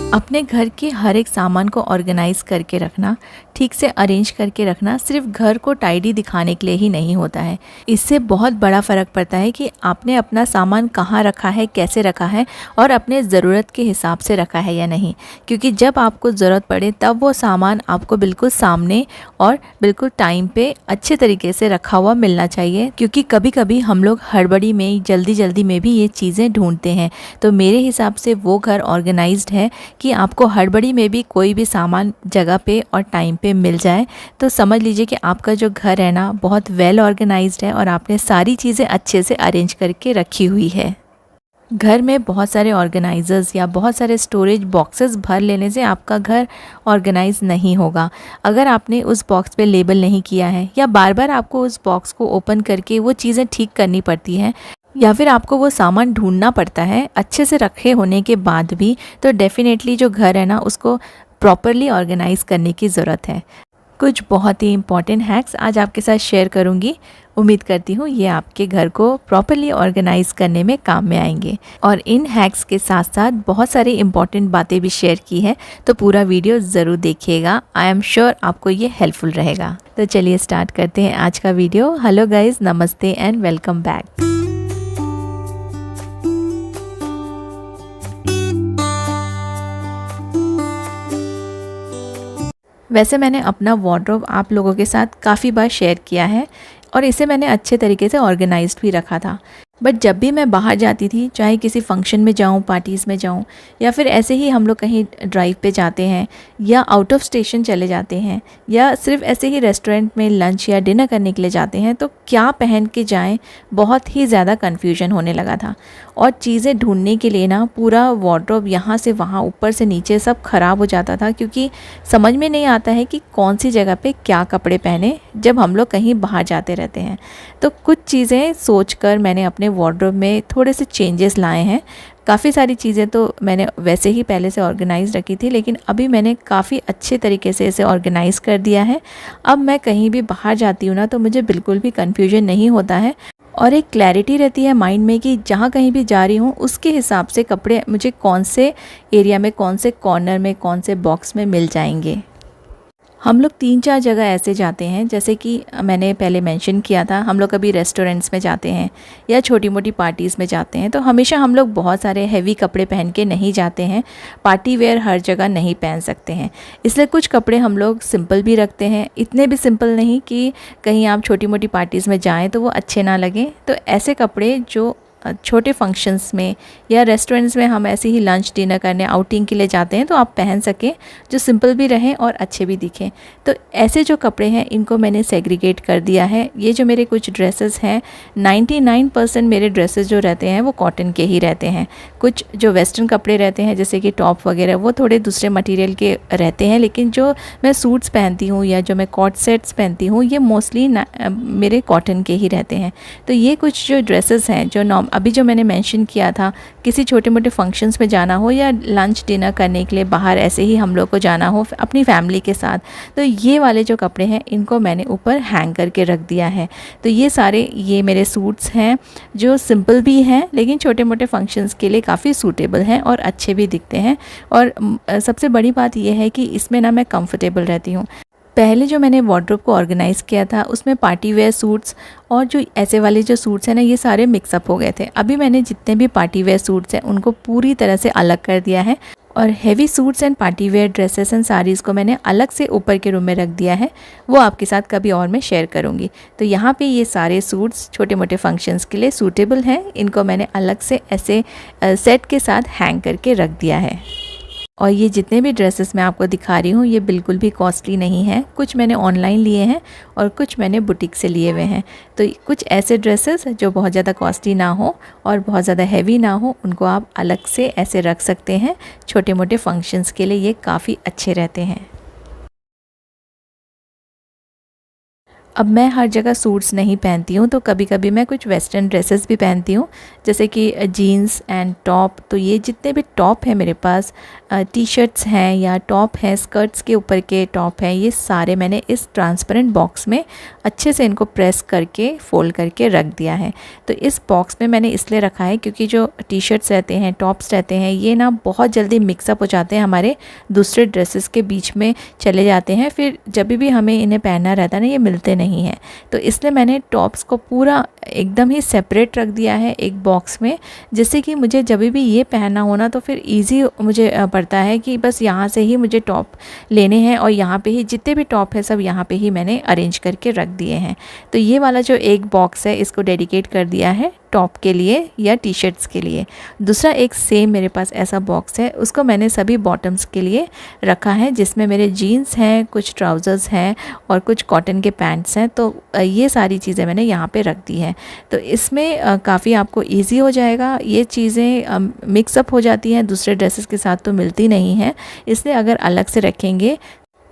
अपने घर के हर एक सामान को ऑर्गेनाइज़ करके रखना, ठीक से अरेंज करके रखना सिर्फ घर को टाइडी दिखाने के लिए ही नहीं होता है। इससे बहुत बड़ा फ़र्क पड़ता है कि आपने अपना सामान कहाँ रखा है, कैसे रखा है और अपने ज़रूरत के हिसाब से रखा है या नहीं। क्योंकि जब आपको ज़रूरत पड़े तब वो सामान आपको बिल्कुल सामने और बिल्कुल टाइम पे अच्छे तरीके से रखा हुआ मिलना चाहिए। क्योंकि कभी कभी हम लोग हड़बड़ी में, जल्दी जल्दी में भी ये चीज़ें ढूंढते हैं। तो मेरे हिसाब से वो घर ऑर्गेनाइज्ड है कि आपको हड़बड़ी में भी कोई भी सामान जगह पे और टाइम पे मिल जाए। तो समझ लीजिए कि आपका जो घर है ना, बहुत वेल ऑर्गेनाइज्ड है और आपने सारी चीज़ें अच्छे से अरेंज करके रखी हुई है। घर में बहुत सारे ऑर्गेनाइजर्स या बहुत सारे स्टोरेज बॉक्सेस भर लेने से आपका घर ऑर्गेनाइज नहीं होगा। अगर आपने उस बॉक्स पे लेबल नहीं किया है या बार बार आपको उस बॉक्स को ओपन करके वो चीज़ें ठीक करनी पड़ती हैं या फिर आपको वो सामान ढूंढना पड़ता है अच्छे से रखे होने के बाद भी, तो डेफ़िनेटली जो घर है ना, उसको प्रॉपरली ऑर्गेनाइज़ करने की ज़रूरत है। कुछ बहुत ही इम्पॉर्टेंट हैक्स आज आपके साथ शेयर करूंगी। उम्मीद करती हूँ ये आपके घर को प्रॉपरली ऑर्गेनाइज़ करने में काम में आएंगे। और इन हैक्स के साथ साथ बहुत सारी इम्पॉर्टेंट बातें भी शेयर की है, तो पूरा वीडियो ज़रूर देखिएगा। आई एम श्योर आपको ये हेल्पफुल रहेगा। तो चलिए स्टार्ट करते हैं आज का वीडियो। हेलो गाइज़, नमस्ते एंड वेलकम बैक। वैसे मैंने अपना वार्डरोब आप लोगों के साथ काफ़ी बार शेयर किया है और इसे मैंने अच्छे तरीके से ऑर्गेनाइज्ड भी रखा था। बट जब भी मैं बाहर जाती थी, चाहे किसी फंक्शन में जाऊं, पार्टीज़ में जाऊं, या फिर ऐसे ही हम लोग कहीं ड्राइव पे जाते हैं या आउट ऑफ स्टेशन चले जाते हैं या सिर्फ ऐसे ही रेस्टोरेंट में लंच या डिनर करने के लिए जाते हैं, तो क्या पहन के जाएं, बहुत ही ज़्यादा कन्फ्यूजन होने लगा था। और चीज़ें ढूंढने के लिए ना पूरा वार्डरोब यहाँ से वहाँ, ऊपर से नीचे सब ख़राब हो जाता था। क्योंकि समझ में नहीं आता है कि कौन सी जगह पे क्या कपड़े पहने जब हम लोग कहीं बाहर जाते रहते हैं। तो कुछ चीज़ें सोचकर मैंने अपने वार्डरोब में थोड़े से चेंजेस लाए हैं। काफ़ी सारी चीज़ें तो मैंने वैसे ही पहले से ऑर्गेनाइज रखी थी, लेकिन अभी मैंने काफ़ी अच्छे तरीके से इसे ऑर्गेनाइज़ कर दिया है। अब मैं कहीं भी बाहर जाती हूँ ना, तो मुझे बिल्कुल भी कन्फ्यूजन नहीं होता है और एक क्लैरिटी रहती है माइंड में कि जहाँ कहीं भी जा रही हूँ उसके हिसाब से कपड़े मुझे कौन से एरिया में, कौन से कॉर्नर में, कौन से बॉक्स में मिल जाएंगे। हम लोग 3-4 जगह ऐसे जाते हैं, जैसे कि मैंने पहले मेंशन किया था, हम लोग कभी रेस्टोरेंट्स में जाते हैं या छोटी मोटी पार्टीज़ में जाते हैं, तो हमेशा हम लोग बहुत सारे हैवी कपड़े पहन के नहीं जाते हैं। पार्टी वेयर हर जगह नहीं पहन सकते हैं, इसलिए कुछ कपड़े हम लोग सिंपल भी रखते हैं। इतने भी सिंपल नहीं कि कहीं आप छोटी मोटी पार्टीज़ में जाएँ तो वो अच्छे ना लगें। तो ऐसे कपड़े जो छोटे फंक्शंस में या रेस्टोरेंट्स में हम ऐसे ही लंच डिनर करने, आउटिंग के लिए जाते हैं, तो आप पहन सकें, जो सिंपल भी रहें और अच्छे भी दिखें। तो ऐसे जो कपड़े हैं इनको मैंने सेग्रीगेट कर दिया है। ये जो मेरे कुछ ड्रेसेस हैं, 99% मेरे ड्रेसेस जो रहते हैं वो कॉटन के ही रहते हैं। कुछ जो वेस्टर्न कपड़े रहते हैं जैसे कि टॉप वगैरह, वो थोड़े दूसरे मटेरियल के रहते हैं, लेकिन जो मैं सूट्स पहनती हूँ या जो मैं कॉट सेट्स पहनती हूँ, ये मोस्टली मेरे कॉटन के ही रहते हैं। तो ये कुछ जो ड्रेसेस हैं जो अभी जो मैंने मेंशन किया था, किसी छोटे मोटे फंक्शंस में जाना हो या लंच डिनर करने के लिए बाहर ऐसे ही हम लोग को जाना हो अपनी फैमिली के साथ, तो ये वाले जो कपड़े हैं इनको मैंने ऊपर हैंग करके रख दिया है। तो ये सारे ये मेरे सूट्स हैं जो सिंपल भी हैं लेकिन छोटे मोटे फंक्शंस के लिए काफ़ी सूटेबल हैं और अच्छे भी दिखते हैं। और सबसे बड़ी बात यह है कि इसमें ना मैं कंफर्टेबल रहती हूँ। पहले जो मैंने वार्डरोब को ऑर्गेनाइज़ किया था उसमें पार्टी वेयर सूट्स और जो ऐसे वाले जो सूट्स हैं ना, ये सारे मिक्सअप हो गए थे। अभी मैंने जितने भी पार्टी वेयर सूट्स हैं उनको पूरी तरह से अलग कर दिया है और heavy suits and party wear dresses and saris को मैंने अलग से ऊपर के रूम में रख दिया है। वो आपके साथ कभी और मैं शेयर करूँगी। तो यहाँ पे ये सारे सूट्स छोटे मोटे फंक्शंस के लिए सूटेबल हैं। इनको मैंने अलग से ऐसे सेट के साथ हैंग करके रख दिया है। और ये जितने भी ड्रेसेस मैं आपको दिखा रही हूँ ये बिल्कुल भी कॉस्टली नहीं है। कुछ मैंने ऑनलाइन लिए हैं और कुछ मैंने बुटीक से लिए हुए हैं। तो कुछ ऐसे ड्रेसेस जो बहुत ज़्यादा कॉस्टली ना हो और बहुत ज़्यादा हैवी ना हो, उनको आप अलग से ऐसे रख सकते हैं। छोटे मोटे फंक्शंस के लिए ये काफ़ी अच्छे रहते हैं। अब मैं हर जगह सूट्स नहीं पहनती हूँ, तो कभी कभी मैं कुछ वेस्टर्न ड्रेसेस भी पहनती हूँ, जैसे कि जीन्स एंड टॉप। तो ये जितने भी टॉप हैं मेरे पास, टी शर्ट्स हैं या टॉप हैं, स्कर्ट्स के ऊपर के टॉप हैं, ये सारे मैंने इस ट्रांसपेरेंट बॉक्स में अच्छे से इनको प्रेस करके फोल्ड करके रख दिया है। तो इस बॉक्स में मैंने इसलिए रखा है क्योंकि जो टी शर्ट्स रहते हैं, टॉप्स रहते हैं, ये ना बहुत जल्दी मिक्सअप हो जाते हैं, हमारे दूसरे ड्रेसेस के बीच में चले जाते हैं, फिर जब भी हमें इन्हें पहनना रहता है ना, ये मिलते नहीं हैं। तो इसलिए मैंने टॉप्स को पूरा एकदम ही सेपरेट रख दिया है एक बॉक्स में, जिससे कि मुझे जब भी ये पहनना हो ना, तो फिर ईजी मुझे पड़ता है कि बस यहाँ से ही मुझे टॉप लेने हैं और यहाँ पे ही जितने भी टॉप है सब यहाँ पे ही मैंने अरेंज करके रख दिए हैं। तो ये वाला जो एक बॉक्स है, इसको डेडिकेट कर दिया है टॉप के लिए या टी शर्ट्स के लिए। दूसरा एक सेम मेरे पास ऐसा बॉक्स है, उसको मैंने सभी बॉटम्स के लिए रखा है, जिसमें मेरे जीन्स हैं, कुछ ट्राउज़र्स हैं और कुछ कॉटन के पैंट्स हैं। तो ये सारी चीज़ें मैंने यहाँ पे रख दी हैं। तो इसमें काफ़ी आपको इजी हो जाएगा। ये चीज़ें मिक्सअप हो जाती हैं दूसरे ड्रेसेस के साथ, तो मिलती नहीं हैं, इसलिए अगर अलग से रखेंगे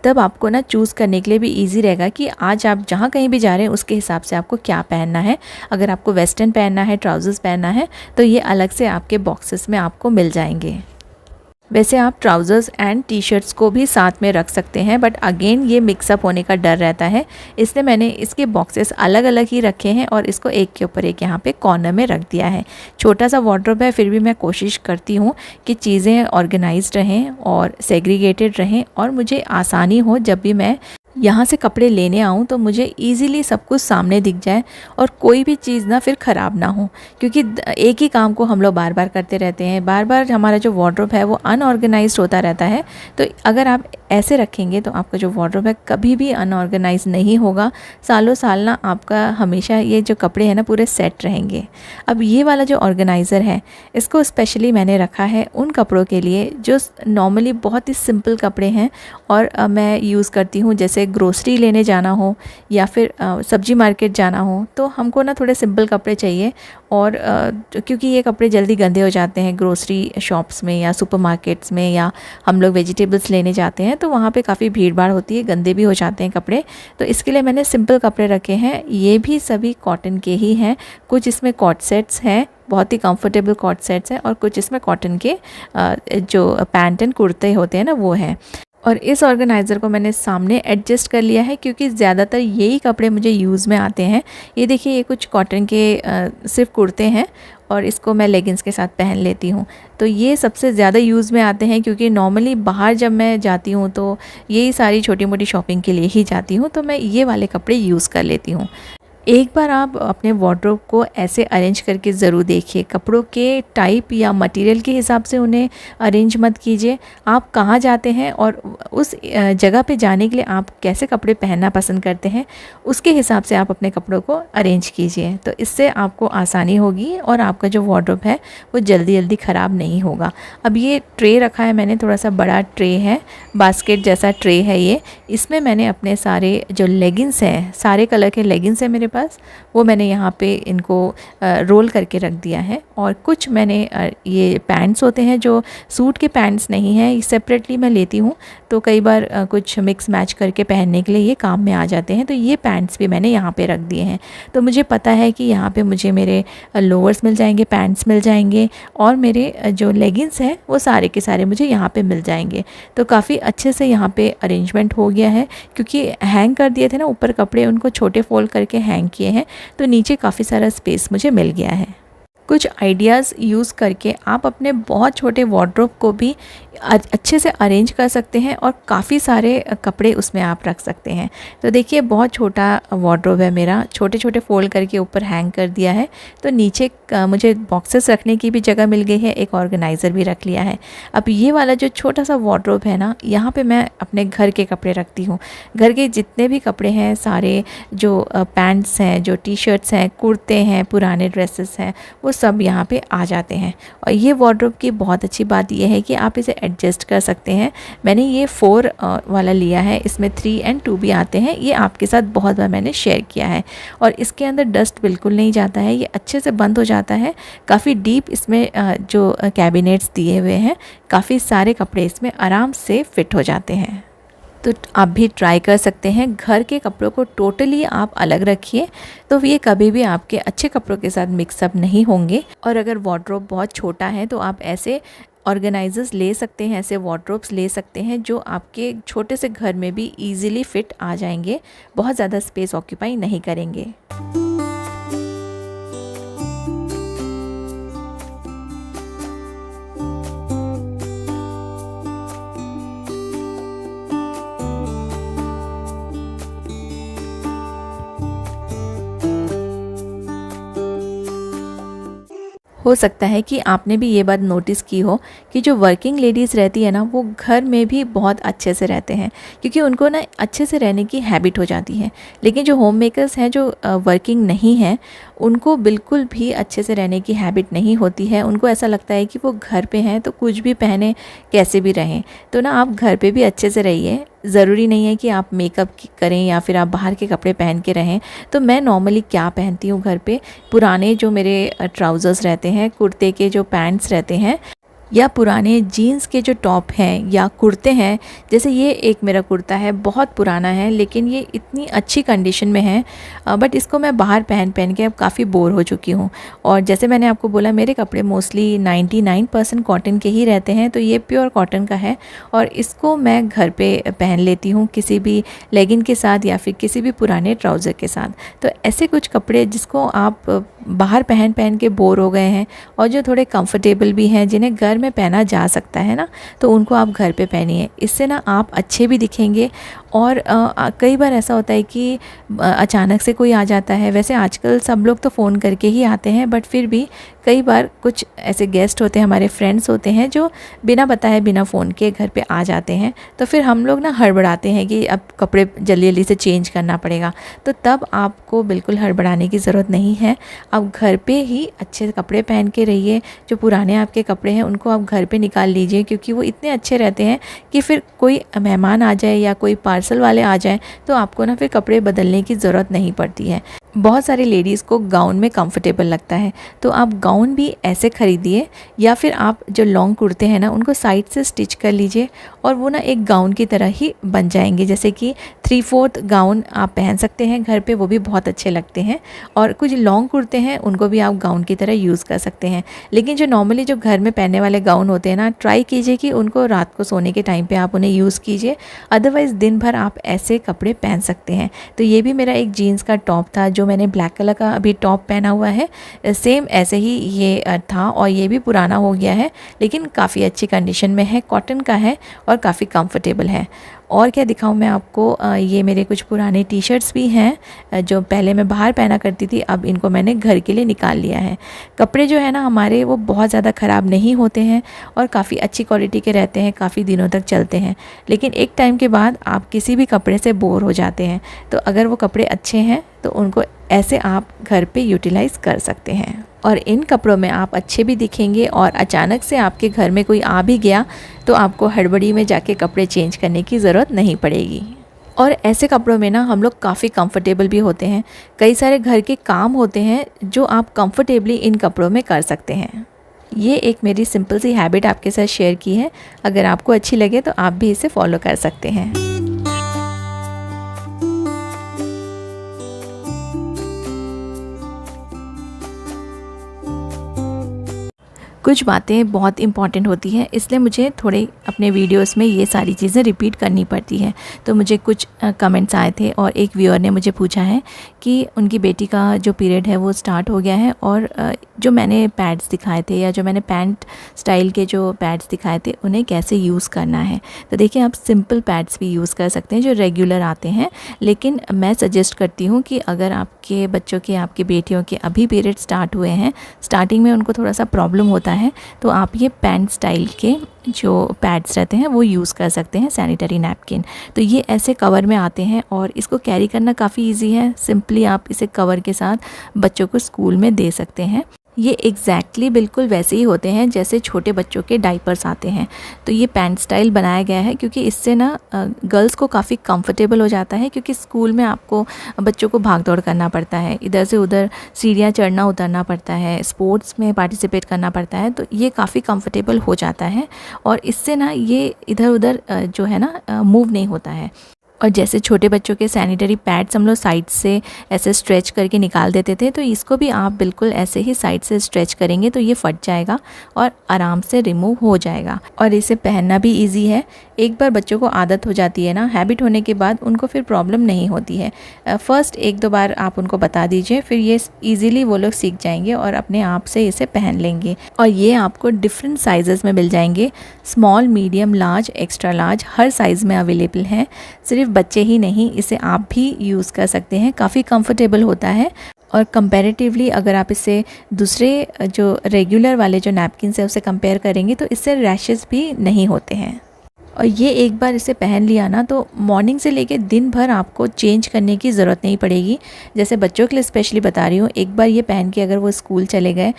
तब आपको ना चूज़ करने के लिए भी इजी रहेगा कि आज आप जहाँ कहीं भी जा रहे हैं उसके हिसाब से आपको क्या पहनना है। अगर आपको वेस्टर्न पहनना है, ट्राउज़र्स पहनना है, तो ये अलग से आपके बॉक्सेस में आपको मिल जाएंगे। वैसे आप ट्राउज़र्स एंड टी शर्ट्स को भी साथ में रख सकते हैं, बट अगेन ये मिक्सअप होने का डर रहता है, इसलिए मैंने इसके बॉक्सेस अलग अलग ही रखे हैं और इसको एक के ऊपर एक यहाँ पे कॉर्नर में रख दिया है। छोटा सा वार्डरोब है, फिर भी मैं कोशिश करती हूँ कि चीज़ें ऑर्गेनाइज्ड रहें और सेग्रीगेटेड रहें और मुझे आसानी हो जब भी मैं यहाँ से कपड़े लेने आऊँ तो मुझे इजीली सब कुछ सामने दिख जाए और कोई भी चीज़ ना फिर ख़राब ना हो, क्योंकि एक ही काम को हम लोग बार बार करते रहते हैं, बार बार हमारा जो वार्डरोब है वो अनऑर्गेनाइज्ड होता रहता है। तो अगर आप ऐसे रखेंगे तो आपका जो वार्डरोब है कभी भी अनऑर्गेनाइज नहीं होगा, सालों साल ना आपका हमेशा ये जो कपड़े हैं ना पूरे सेट रहेंगे। अब ये वाला जो ऑर्गेनाइज़र है, इसको स्पेशली मैंने रखा है उन कपड़ों के लिए जो नॉर्मली बहुत ही सिंपल कपड़े हैं और मैं यूज़ करती हूँ, जैसे ग्रोसरी लेने जाना हो या फिर सब्जी मार्केट जाना हो, तो हमको ना थोड़े सिंपल कपड़े चाहिए। और क्योंकि ये कपड़े जल्दी गंदे हो जाते हैं ग्रोसरी शॉप्स में या सुपरमार्केट्स में, या हम लोग वेजिटेबल्स लेने जाते हैं तो वहाँ पे काफ़ी भीड़ भाड़ होती है, गंदे भी हो जाते हैं कपड़े। तो इसके लिए मैंने सिंपल कपड़े रखे हैं। ये भी सभी कॉटन के ही हैं, कुछ इसमें कॉट सेट्स हैं, बहुत ही कंफर्टेबल कॉट सेट्स हैं, और कुछ इसमें कॉटन के जो पैंट एंड कुर्ते होते हैं ना वो हैं। और इस ऑर्गेनाइज़र को मैंने सामने एडजस्ट कर लिया है क्योंकि ज़्यादातर यही कपड़े मुझे यूज़ में आते हैं। ये देखिए, ये कुछ कॉटन के सिर्फ कुर्ते हैं और इसको मैं लेगिंग्स के साथ पहन लेती हूँ। तो ये सबसे ज़्यादा यूज़ में आते हैं क्योंकि नॉर्मली बाहर जब मैं जाती हूँ तो यही सारी छोटी मोटी शॉपिंग के लिए ही जाती हूँ, तो मैं ये वाले कपड़े यूज़ कर लेती हूँ। एक बार आप अपने वार्डरोब को ऐसे अरेंज करके ज़रूर देखिए। कपड़ों के टाइप या मटेरियल के हिसाब से उन्हें अरेंज मत कीजिए। आप कहाँ जाते हैं और उस जगह पे जाने के लिए आप कैसे कपड़े पहनना पसंद करते हैं, उसके हिसाब से आप अपने कपड़ों को अरेंज कीजिए। तो इससे आपको आसानी होगी और आपका जो वार्डरोब है वो जल्दी जल्दी ख़राब नहीं होगा। अब ये ट्रे रखा है मैंने, थोड़ा सा बड़ा ट्रे है, बास्केट जैसा ट्रे है ये। इसमें मैंने अपने सारे जो लेगिंग्स हैं, सारे कलर के लेगिंग्स हैं मेरे पास, वो मैंने यहाँ पे इनको रोल करके रख दिया है। और कुछ मैंने ये पैंट्स होते हैं जो सूट के पैंट्स नहीं हैं, सेपरेटली मैं लेती हूँ, तो कई बार कुछ मिक्स मैच करके पहनने के लिए ये काम में आ जाते हैं। तो ये पैंट्स भी मैंने यहाँ पे रख दिए हैं। तो मुझे पता है कि यहाँ पे मुझे मेरे लोअर्स मिल जाएंगे, पैंट्स मिल जाएंगे और मेरे जो लेगिंग्स हैं वो सारे के सारे मुझे यहाँ पे मिल जाएंगे। तो काफ़ी अच्छे से यहाँ पे अरेंजमेंट हो गया है, क्योंकि हैंग कर दिए थे ना ऊपर कपड़े, उनको छोटे फोल्ड करके हैंग किए हैं, तो नीचे काफ़ी सारा स्पेस मुझे मिल गया है। कुछ आइडियाज़ यूज़ करके आप अपने बहुत छोटे वार्डरोब को भी अच्छे से अरेंज कर सकते हैं और काफ़ी सारे कपड़े उसमें आप रख सकते हैं। तो देखिए, बहुत छोटा वार्डरोब है मेरा, छोटे छोटे फोल्ड करके ऊपर हैंग कर दिया है, तो नीचे मुझे बॉक्सेस रखने की भी जगह मिल गई है, एक ऑर्गेनाइज़र भी रख लिया है। अब ये वाला जो छोटा सा वार्डरोब है ना, यहाँ पे मैं अपने घर के कपड़े रखती हूँ। घर के जितने भी कपड़े हैं, सारे जो पैंट्स हैं, जो टी शर्ट्स हैं, कुर्ते हैं, पुराने ड्रेसेस हैं, वो सब यहाँ पे आ जाते हैं। और ये वार्डरोब की बहुत अच्छी बात यह है कि आप इसे एडजस्ट कर सकते हैं। मैंने ये 4 वाला लिया है, इसमें 3 और 2 भी आते हैं। ये आपके साथ बहुत बार मैंने शेयर किया है और इसके अंदर डस्ट बिल्कुल नहीं जाता है, ये अच्छे से बंद हो जाता है। काफ़ी डीप इसमें जो कैबिनेट्स दिए हुए हैं, काफ़ी सारे कपड़े इसमें आराम से फिट हो जाते हैं। तो आप भी ट्राई कर सकते हैं। घर के कपड़ों को टोटली आप अलग रखिए, तो ये कभी भी आपके अच्छे कपड़ों के साथ मिक्सअप नहीं होंगे। और अगर वार्डरोब बहुत छोटा है तो आप ऐसे ऑर्गेनाइजर्स ले सकते हैं, ऐसे वार्डरोब्स ले सकते हैं जो आपके छोटे से घर में भी ईज़िली फिट आ जाएंगे, बहुत ज़्यादा स्पेस ऑक्यूपाई नहीं करेंगे। हो सकता है कि आपने भी ये बात नोटिस की हो कि जो वर्किंग लेडीज़ रहती है ना, वो घर में भी बहुत अच्छे से रहते हैं, क्योंकि उनको ना अच्छे से रहने की हैबिट हो जाती है। लेकिन जो होम मेकर्स हैं, जो वर्किंग नहीं हैं, उनको बिल्कुल भी अच्छे से रहने की हैबिट नहीं होती है। उनको ऐसा लगता है कि वो घर पे हैं तो कुछ भी पहने, कैसे भी रहें। तो ना आप घर पे भी अच्छे से रहिए, ज़रूरी नहीं है कि आप मेकअप करें या फिर आप बाहर के कपड़े पहन के रहें। तो मैं नॉर्मली क्या पहनती हूँ घर पे, पुराने जो मेरे ट्राउज़र्स रहते हैं, कुर्ते के जो पैंट्स रहते हैं, या पुराने जीन्स के जो टॉप हैं या कुर्ते हैं। जैसे ये एक मेरा कुर्ता है, बहुत पुराना है लेकिन ये इतनी अच्छी कंडीशन में है, बट इसको मैं बाहर पहन के अब काफ़ी बोर हो चुकी हूँ। और जैसे मैंने आपको बोला, मेरे कपड़े मोस्टली 99% कॉटन के ही रहते हैं, तो ये प्योर कॉटन का है और इसको मैं घर पे पहन लेती हूँ किसी भी लेगिंग के साथ या फिर किसी भी पुराने ट्राउज़र के साथ। तो ऐसे कुछ कपड़े जिसको आप बाहर पहन के बोर हो गए हैं और जो थोड़े कंफर्टेबल भी हैं, जिन्हें घर में पहना जा सकता है ना, तो उनको आप घर पे पहनिए। इससे ना आप अच्छे भी दिखेंगे। और कई बार ऐसा होता है कि अचानक से कोई आ जाता है। वैसे आजकल सब लोग तो फ़ोन करके ही आते हैं, बट फिर भी कई बार कुछ ऐसे गेस्ट होते हैं, हमारे फ्रेंड्स होते हैं, जो बिना बताए, बिना फ़ोन के घर पे आ जाते हैं। तो फिर हम लोग ना हड़बड़ाते हैं कि अब कपड़े जल्दी जल्दी से चेंज करना पड़ेगा। तो तब आपको बिल्कुल हड़बड़ाने की ज़रूरत नहीं है। आप घर पे ही अच्छे कपड़े पहन के रहिए। जो पुराने आपके कपड़े हैं उनको आप घर पे निकाल लीजिए, क्योंकि वो इतने अच्छे रहते हैं कि फिर कोई मेहमान आ जाए या कोई पार्सल वाले आ जाएं तो आपको ना फिर कपड़े बदलने की ज़रूरत नहीं पड़ती है। बहुत सारी लेडीज़ को गाउन में कंफर्टेबल लगता है, तो आप गाउन भी ऐसे ख़रीदिए, या फिर आप जो लॉन्ग कुर्ते हैं ना, उनको साइड से स्टिच कर लीजिए और वो ना एक गाउन की तरह ही बन जाएंगे। जैसे कि 3/4 गाउन आप पहन सकते हैं घर पे, वो भी बहुत अच्छे लगते हैं। और कुछ लॉन्ग कुर्ते हैं, उनको भी आप गाउन की तरह यूज़ कर सकते हैं। लेकिन जो नॉर्मली जो घर में पहनने वाले गाउन होते हैं ना, ट्राई कीजिए कि उनको रात को सोने के टाइम पे आप उन्हें यूज़ कीजिए, अदरवाइज़ दिन भर आप ऐसे कपड़े पहन सकते हैं। तो ये भी मेरा एक जीन्स का टॉप था, जो मैंने ब्लैक कलर का अभी टॉप पहना हुआ है, सेम ऐसे ही ये था। और ये भी पुराना हो गया है लेकिन काफ़ी अच्छी कंडीशन में है, कॉटन का है और काफ़ी कंफर्टेबल है। और क्या दिखाऊं मैं आपको, ये मेरे कुछ पुराने टी शर्ट्स भी हैं जो पहले मैं बाहर पहना करती थी, अब इनको मैंने घर के लिए निकाल लिया है। कपड़े जो है ना हमारे, वो बहुत ज़्यादा ख़राब नहीं होते हैं और काफ़ी अच्छी क्वालिटी के रहते हैं, काफ़ी दिनों तक चलते हैं। लेकिन एक टाइम के बाद आप किसी भी कपड़े से बोर हो जाते हैं, तो अगर वो कपड़े अच्छे हैं तो उनको ऐसे आप घर पे यूटिलाइज़ कर सकते हैं। और इन कपड़ों में आप अच्छे भी दिखेंगे। और अचानक से आपके घर में कोई आ भी गया तो आपको हड़बड़ी में जाके कपड़े चेंज करने की ज़रूरत नहीं पड़ेगी। और ऐसे कपड़ों में ना हम लोग काफ़ी कंफर्टेबल भी होते हैं। कई सारे घर के काम होते हैं जो आप कंफर्टेबली इन कपड़ों में कर सकते हैं। ये एक मेरी सिंपल सी हैबिट आपके साथ शेयर की है। अगर आपको अच्छी लगे तो आप भी इसे फॉलो कर सकते हैं। कुछ बातें बहुत इंपॉर्टेंट होती हैं, इसलिए मुझे थोड़े अपने वीडियोस में ये सारी चीज़ें रिपीट करनी पड़ती हैं। तो मुझे कुछ कमेंट्स आए थे और एक व्यूअर ने मुझे पूछा है कि उनकी बेटी का जो पीरियड है वो स्टार्ट हो गया है, और जो मैंने पैड्स दिखाए थे या जो मैंने पैंट स्टाइल के जो पैड्स दिखाए थे उन्हें कैसे यूज़ करना है। तो देखिए, आप सिंपल पैड्स भी यूज़ कर सकते हैं जो रेगुलर आते हैं। लेकिन मैं सजेस्ट करती हूँ कि अगर आपके बच्चों के, आपकी बेटियों के अभी पीरियड स्टार्ट हुए हैं, स्टार्टिंग में उनको थोड़ा सा प्रॉब्लम होता है, तो आप ये पैंट स्टाइल के जो पैड्स रहते हैं वो यूज़ कर सकते हैं, सैनिटरी नैपकिन। तो ये ऐसे कवर में आते हैं और इसको कैरी करना काफ़ी इजी है। सिंपली आप इसे कवर के साथ बच्चों को स्कूल में दे सकते हैं। ये एग्जैक्टली बिल्कुल वैसे ही होते हैं जैसे छोटे बच्चों के डाइपर्स आते हैं। तो ये पैंट स्टाइल बनाया गया है क्योंकि इससे ना गर्ल्स को काफ़ी कंफर्टेबल हो जाता है, क्योंकि स्कूल में आपको बच्चों को भाग दौड़ करना पड़ता है, इधर से उधर सीढ़ियाँ चढ़ना उतरना पड़ता है, स्पोर्ट्स में पार्टिसिपेट करना पड़ता है, तो ये काफ़ी कंफर्टेबल हो जाता है और इससे ना ये इधर उधर जो है ना मूव नहीं होता है। और जैसे छोटे बच्चों के सैनिटरी पैड्स हम लोग साइड से ऐसे स्ट्रेच करके निकाल देते थे, तो इसको भी आप बिल्कुल ऐसे ही साइड से स्ट्रेच करेंगे तो ये फट जाएगा और आराम से रिमूव हो जाएगा। और इसे पहनना भी इजी है। एक बार बच्चों को आदत हो जाती है ना, हैबिट होने के बाद उनको फिर प्रॉब्लम नहीं होती है। फर्स्ट 1-2 बार आप उनको बता दीजिए, फिर ये ईज़िली वो लोग सीख जाएंगे और अपने आप से इसे पहन लेंगे। और ये आपको डिफरेंट साइज़ में मिल जाएंगे, small, medium, large, extra large, हर साइज़ में अवेलेबल हैं। सिर्फ बच्चे ही नहीं, इसे आप भी यूज़ कर सकते हैं, काफ़ी कंफर्टेबल होता है। और कंपैरेटिवली अगर आप इसे दूसरे जो रेगुलर वाले जो नैपकिन्स है उसे कंपेयर करेंगे तो इससे रैशेस भी नहीं होते हैं। और ये एक बार इसे पहन लिया ना तो मॉर्निंग से लेके दिन भर आपको चेंज करने की ज़रूरत नहीं पड़ेगी। जैसे बच्चों के लिए स्पेशली बता रही हूँ, एक बार ये पहन के अगर वो स्कूल चले गए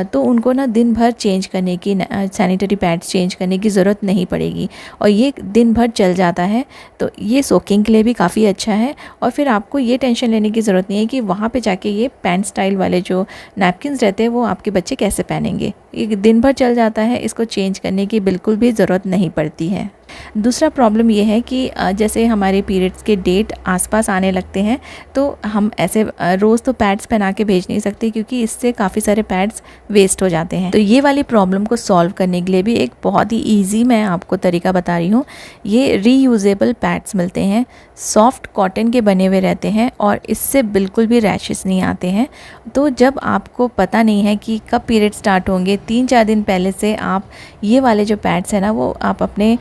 तो उनको ना दिन भर चेंज करने की, सैनिटरी पैड्स चेंज करने की ज़रूरत नहीं पड़ेगी और ये दिन भर चल जाता है। तो ये सोकिंग के लिए भी काफ़ी अच्छा है और फिर आपको ये टेंशन लेने की ज़रूरत नहीं है कि वहाँ पे जाके ये पैंट स्टाइल वाले जो नैपकिन्स रहते हैं वो आपके बच्चे कैसे पहनेंगे। ये दिन भर चल जाता है, इसको चेंज करने की बिल्कुल भी ज़रूरत नहीं पड़ती है। दूसरा प्रॉब्लम ये है कि जैसे हमारे पीरियड्स के डेट आसपास आने लगते हैं तो हम ऐसे रोज़ तो पैड्स पहना के भेज नहीं सकते, क्योंकि इससे काफ़ी सारे पैड्स वेस्ट हो जाते हैं। तो ये वाली प्रॉब्लम को सॉल्व करने के लिए भी एक बहुत ही ईजी मैं आपको तरीका बता रही हूँ। ये रीयूजेबल पैड्स मिलते हैं, सॉफ्ट कॉटन के बने हुए रहते हैं और इससे बिल्कुल भी रैशेस नहीं आते हैं। तो जब आपको पता नहीं है कि कब पीरियड स्टार्ट होंगे, 3-4 दिन पहले से आप ये वाले जो पैड्स हैं ना वो आप अपने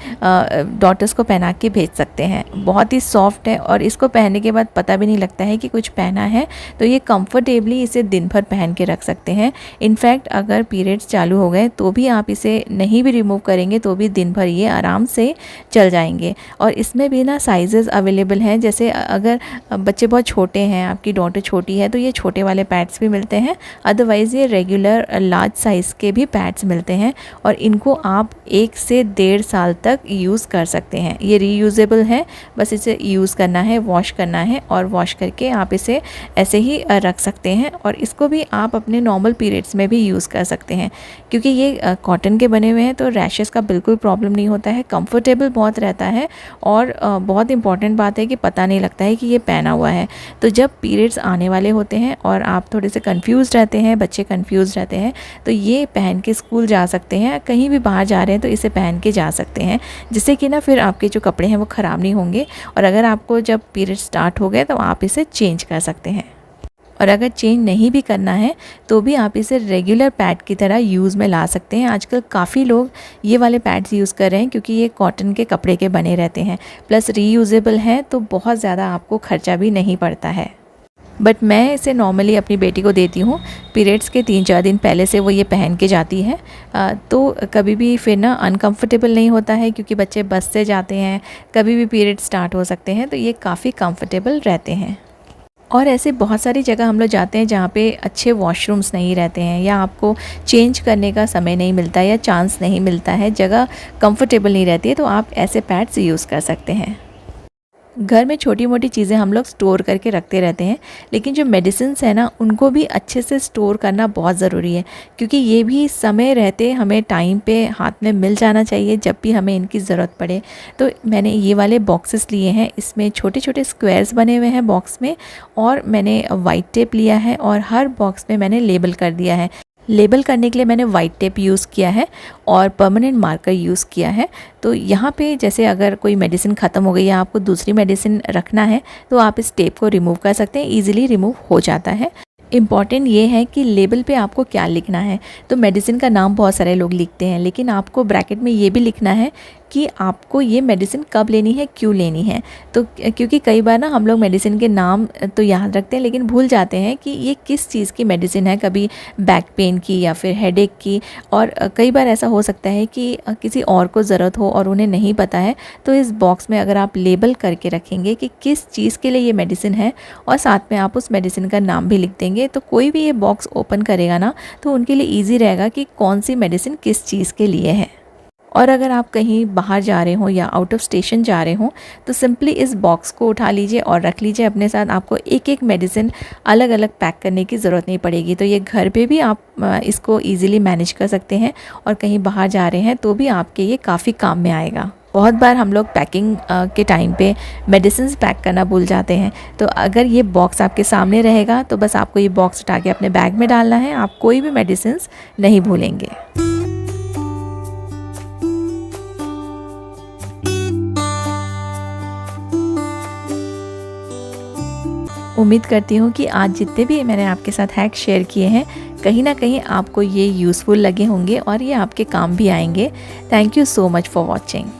डॉटर्स को पहना के भेज सकते हैं। बहुत ही सॉफ्ट है और इसको पहनने के बाद पता भी नहीं लगता है कि कुछ पहना है। तो ये कंफर्टेबली इसे दिन भर पहन के रख सकते हैं। इनफैक्ट अगर पीरियड्स चालू हो गए तो भी आप इसे नहीं भी रिमूव करेंगे तो भी दिन भर ये आराम से चल जाएंगे। और इसमें भी ना साइजेस अवेलेबल हैं, जैसे अगर बच्चे बहुत छोटे हैं, आपकी डॉटर छोटी है, तो ये छोटे वाले पैड्स भी मिलते हैं। अदरवाइज़ ये रेगुलर लार्ज साइज़ के भी पैड्स मिलते हैं और इनको आप 1 से 1.5 साल तक यूज़ कर सकते हैं। ये रीयूजेबल है, बस इसे यूज़ करना है, वॉश करना है और वॉश करके आप इसे ऐसे ही रख सकते हैं। और इसको भी आप अपने नॉर्मल पीरियड्स में भी यूज़ कर सकते हैं, क्योंकि ये कॉटन के बने हुए हैं तो रैशेस का बिल्कुल प्रॉब्लम नहीं होता है, कंफर्टेबल बहुत रहता है। और बहुत इंपॉर्टेंट बात है कि पता नहीं लगता है कि ये पहना हुआ है। तो जब पीरियड्स आने वाले होते हैं और आप थोड़े से कंफ्यूज रहते हैं, बच्चे कंफ्यूज रहते हैं, तो ये पहन के स्कूल जा सकते हैं, कहीं भी बाहर जा रहे हैं तो इसे पहन के जा सकते हैं, जिससे कि ना फिर आपके जो कपड़े हैं वो ख़राब नहीं होंगे। और अगर आपको जब पीरियड स्टार्ट हो गए तो आप इसे चेंज कर सकते हैं। और अगर चेंज नहीं भी करना है तो भी आप इसे रेगुलर पैड की तरह यूज़ में ला सकते हैं। आजकल काफ़ी लोग ये वाले पैड्स यूज़ कर रहे हैं क्योंकि ये कॉटन के कपड़े के बने रहते हैं, प्लस रीयूजेबल हैं, तो बहुत ज़्यादा आपको खर्चा भी नहीं पड़ता है। बट मैं इसे नॉर्मली अपनी बेटी को देती हूँ, पीरियड्स के 3-4 दिन पहले से वो ये पहन के जाती है। तो कभी भी फिर ना अनकंफर्टेबल नहीं होता है, क्योंकि बच्चे बस से जाते हैं, कभी भी पीरियड स्टार्ट हो सकते हैं, तो ये काफ़ी कंफर्टेबल रहते हैं। और ऐसे बहुत सारी जगह हम लोग जाते हैं जहाँ पे अच्छे वॉशरूम्स नहीं रहते हैं, या आपको चेंज करने का समय नहीं मिलता या चांस नहीं मिलता है, जगह कंफर्टेबल नहीं रहती है, तो आप ऐसे पैड्स यूज़ कर सकते हैं। घर में छोटी मोटी चीज़ें हम लोग स्टोर करके रखते रहते हैं, लेकिन जो मेडिसिन्स है ना उनको भी अच्छे से स्टोर करना बहुत ज़रूरी है, क्योंकि ये भी समय रहते हमें टाइम पे हाथ में मिल जाना चाहिए जब भी हमें इनकी ज़रूरत पड़े। तो मैंने ये वाले बॉक्सेस लिए हैं, इसमें छोटे छोटे स्क्वायर्स बने हुए हैं बॉक्स में, और मैंने वाइट टेप लिया है और हर बॉक्स में मैंने लेबल कर दिया है। लेबल करने के लिए मैंने वाइट टेप यूज़ किया है और परमानेंट मार्कर यूज़ किया है। तो यहाँ पे जैसे अगर कोई मेडिसिन ख़त्म हो गई या आपको दूसरी मेडिसिन रखना है तो आप इस टेप को रिमूव कर सकते हैं, ईजिली रिमूव हो जाता है। इम्पॉर्टेंट ये है कि लेबल पे आपको क्या लिखना है। तो मेडिसिन का नाम बहुत सारे लोग लिखते हैं, लेकिन आपको ब्रैकेट में ये भी लिखना है कि आपको ये मेडिसिन कब लेनी है, क्यों लेनी है। तो क्योंकि कई बार ना हम लोग मेडिसिन के नाम तो याद रखते हैं लेकिन भूल जाते हैं कि ये किस चीज़ की मेडिसिन है, कभी बैक पेन की या फिर हेडेक की। और कई बार ऐसा हो सकता है कि किसी और को ज़रूरत हो और उन्हें नहीं पता है। तो इस बॉक्स में अगर आप लेबल करके रखेंगे कि किस चीज़ के लिए ये मेडिसिन है और साथ में आप उस मेडिसिन का नाम भी लिख देंगे, तो कोई भी ये बॉक्स ओपन करेगा ना तो उनके लिए ईज़ी रहेगा कि कौन सी मेडिसिन किस चीज़ के लिए है। और अगर आप कहीं बाहर जा रहे हो या आउट ऑफ स्टेशन जा रहे हो तो सिंपली इस बॉक्स को उठा लीजिए और रख लीजिए अपने साथ। आपको एक एक मेडिसिन अलग अलग पैक करने की ज़रूरत नहीं पड़ेगी। तो ये घर पे भी आप इसको ईज़िली मैनेज कर सकते हैं और कहीं बाहर जा रहे हैं तो भी आपके ये काफ़ी काम में आएगा। बहुत बार हम लोग पैकिंग के टाइम पे मेडिसिन पैक करना भूल जाते हैं। तो अगर ये बॉक्स आपके सामने रहेगा तो बस आपको ये बॉक्स उठा के अपने बैग में डालना है, आप कोई भी मेडिसिन नहीं भूलेंगे। उम्मीद करती हूँ कि आज जितने भी मैंने आपके साथ हैक शेयर किए हैं कहीं ना कहीं आपको ये यूज़फुल लगे होंगे और ये आपके काम भी आएंगे। Thank you so much for watching.